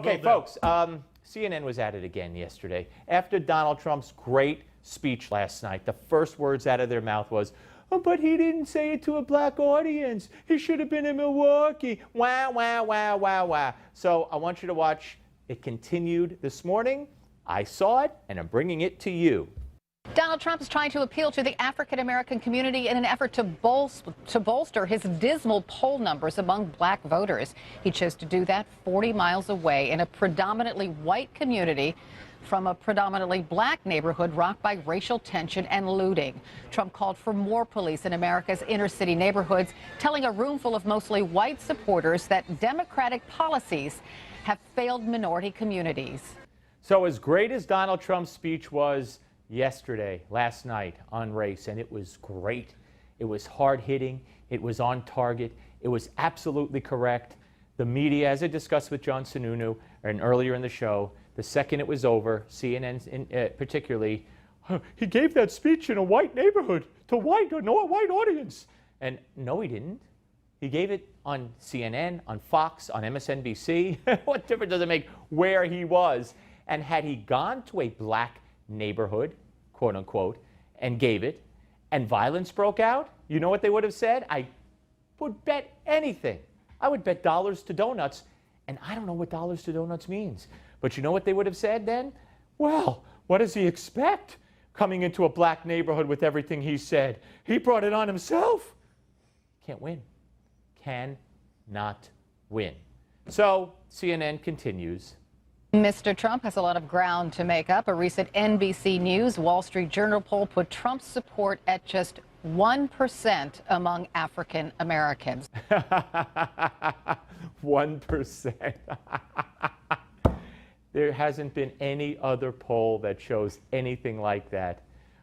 Okay, folks, CNN was at it again yesterday. After Donald Trump's great speech last night, the first words out of their mouth was, "Oh, but he didn't say it to a black audience. He should have been in Milwaukee." Wah, wah, wah, wah, wah. So I want you to watch. It continued this morning. I saw it, and I'm bringing it to you. Donald Trump is trying to appeal to the African-American community in an effort to bolster his dismal poll numbers among black voters. He chose to do that 40 miles away in a predominantly white community from a predominantly black neighborhood rocked by racial tension and looting. Trump called for more police in America's inner city neighborhoods, telling a room full of mostly white supporters that Democratic policies have failed minority communities. So as great as Donald Trump's speech was yesterday, last night on race, and it was great. It was hard-hitting. It was on target. It was absolutely correct. The media, as I discussed with John Sununu and earlier in the show, the second it was over, CNN particularly, he gave that speech in a white neighborhood to a white audience. And no, he didn't. He gave it on CNN, on Fox, on MSNBC. What difference does it make where he was? And had he gone to a black neighborhood, quote unquote, and gave it, and violence broke out, you know what they would have said? I would bet anything. I would bet dollars to donuts, and I don't know what dollars to donuts means. But you know what they would have said then? Well, what does he expect coming into a black neighborhood with everything he said? He brought it on himself. Can't win. Cannot win. So CNN continues. Mr. Trump has a lot of ground to make up. A recent NBC News Wall Street Journal poll put Trump's support at just 1% among African Americans. 1%. There hasn't been any other poll that shows anything like that,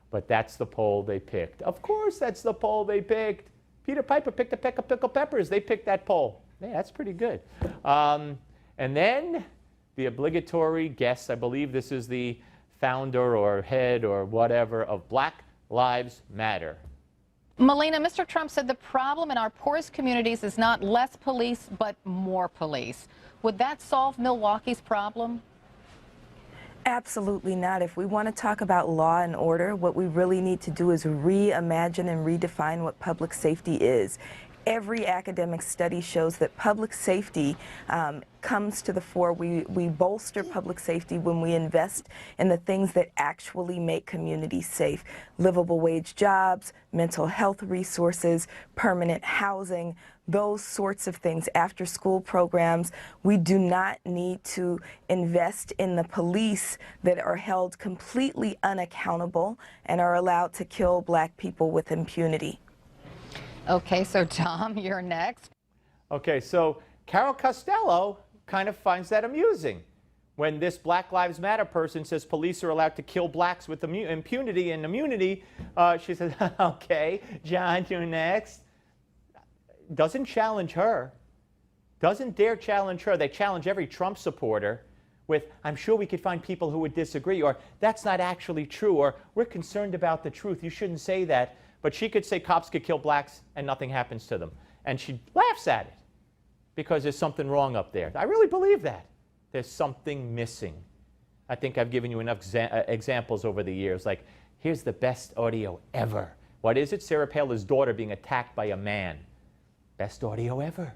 but that's the poll they picked. Of course, that's the poll they picked. Peter Piper picked a peck of pickled peppers. They picked that poll. Yeah, that's pretty good. And then the obligatory guest, I believe this is the founder or head or whatever of Black Lives Matter. Melina, Mr. Trump said the problem in our poorest communities is not less police, but more police. Would that solve Milwaukee's problem? Absolutely not. If we want to talk about law and order, what we really need to do is reimagine and redefine what public safety is. Every academic study shows that public safety comes to the fore. We bolster public safety when we invest in the things that actually make communities safe. Livable wage jobs, mental health resources, permanent housing, those sorts of things, after school programs. We do not need to invest in the police that are held completely unaccountable and are allowed to kill black people with impunity. Okay, so Tom, you're next. Okay, so Carol Costello kind of finds that amusing when this Black Lives Matter person says police are allowed to kill blacks with impunity and immunity. She says, okay, John, you're next. Doesn't challenge her. Doesn't dare challenge her. They challenge every Trump supporter with, I'm sure we could find people who would disagree, or that's not actually true, or we're concerned about the truth. You shouldn't say that. But she could say cops could kill blacks and nothing happens to them. And she laughs at it because there's something wrong up there. I really believe that. There's something missing. I think I've given you enough examples over the years. Like, here's the best audio ever. What is it? Sarah Palin's daughter being attacked by a man. Best audio ever.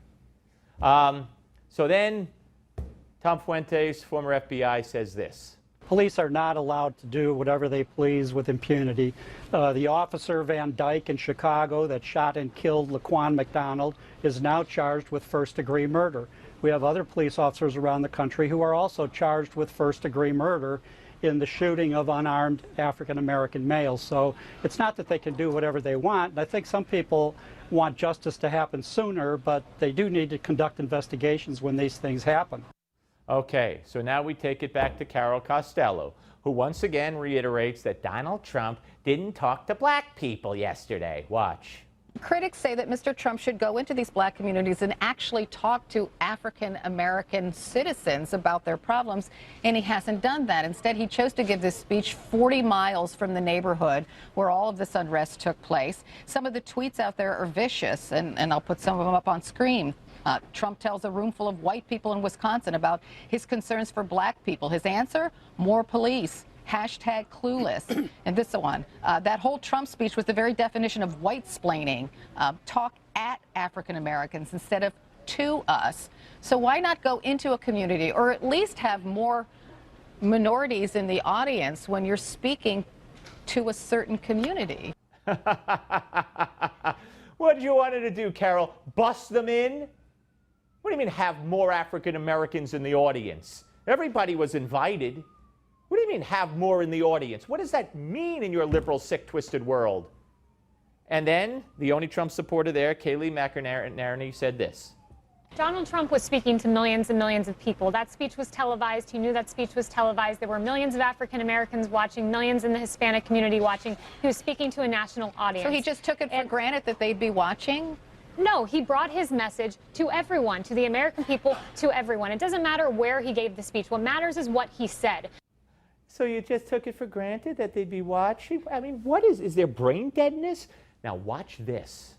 So then Tom Fuentes, former FBI, says this. Police are not allowed to do whatever they please with impunity. The officer Van Dyke in Chicago that shot and killed Laquan McDonald is now charged with first-degree murder. We have other police officers around the country who are also charged with first-degree murder in the shooting of unarmed African-American males. So it's not that they can do whatever they want. I think some people want justice to happen sooner, but they do need to conduct investigations when these things happen. Okay, so now we take it back to Carol Costello, who once again reiterates that Donald Trump didn't talk to black people yesterday. Watch. Critics say that Mr. Trump should go into these black communities and actually talk to African American citizens about their problems, and he hasn't done that. Instead, he chose to give this speech 40 miles from the neighborhood where all of this unrest took place. Some of the tweets out there are vicious, and I'll put some of them up on screen. Trump tells a room full of white people in Wisconsin about his concerns for black people. His answer? More police. Hashtag clueless. And this one, that whole Trump speech was the very definition of white-splaining. Talk at African Americans instead of to us. So why not go into a community, or at least have more minorities in the audience when you're speaking to a certain community? What did you want her to do, Carol? Bust them in? What do you mean have more African Americans in the audience? Everybody was invited. What do you mean have more in the audience? What does that mean in your liberal, sick, twisted world? And then the only Trump supporter there, Kayleigh McEnerney, said this. Donald Trump was speaking to millions and millions of people. That speech was televised. He knew that speech was televised. There were millions of African Americans watching, millions in the Hispanic community watching. He was speaking to a national audience. So he just took it for granted that they'd be watching? No, he brought his message to everyone, to the American people, to everyone. It doesn't matter where he gave the speech. What matters is what he said. So you just took it for granted that they'd be watching? I mean, is there brain deadness? Now watch this.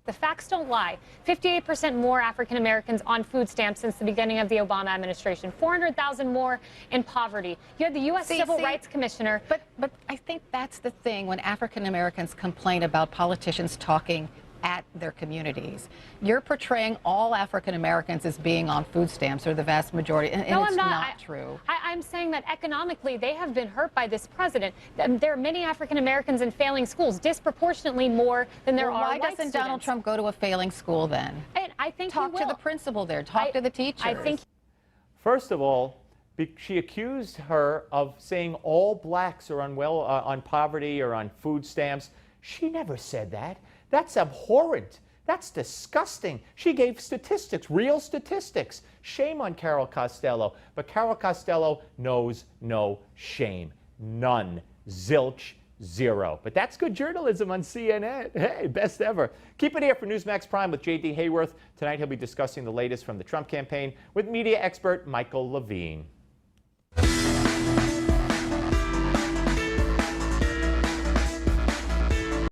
The facts don't lie. 58% more African Americans on food stamps since the beginning of the Obama administration. 400,000 more in poverty. You had the U.S. Civil Rights Commissioner. But I think that's the thing when African Americans complain about politicians talking at their communities. You're portraying all African Americans as being on food stamps, or the vast majority, and No, it's I'm not true. I'm saying that economically they have been hurt by this president. There are many African Americans in failing schools, disproportionately more than there are white Why doesn't Donald Trump go to a failing school then? And I think Talk he to will. the principal there. Talk to the teachers. I think. First of all, she accused her of saying all blacks are on poverty or on food stamps. She never said that. That's abhorrent. That's disgusting. She gave statistics, real statistics. Shame on Carol Costello. But Carol Costello knows no shame. None. Zilch. Zero. But that's good journalism on CNN. Hey, best ever. Keep it here for Newsmax Prime with J.D. Hayworth. Tonight he'll be discussing the latest from the Trump campaign with media expert Michael Levine.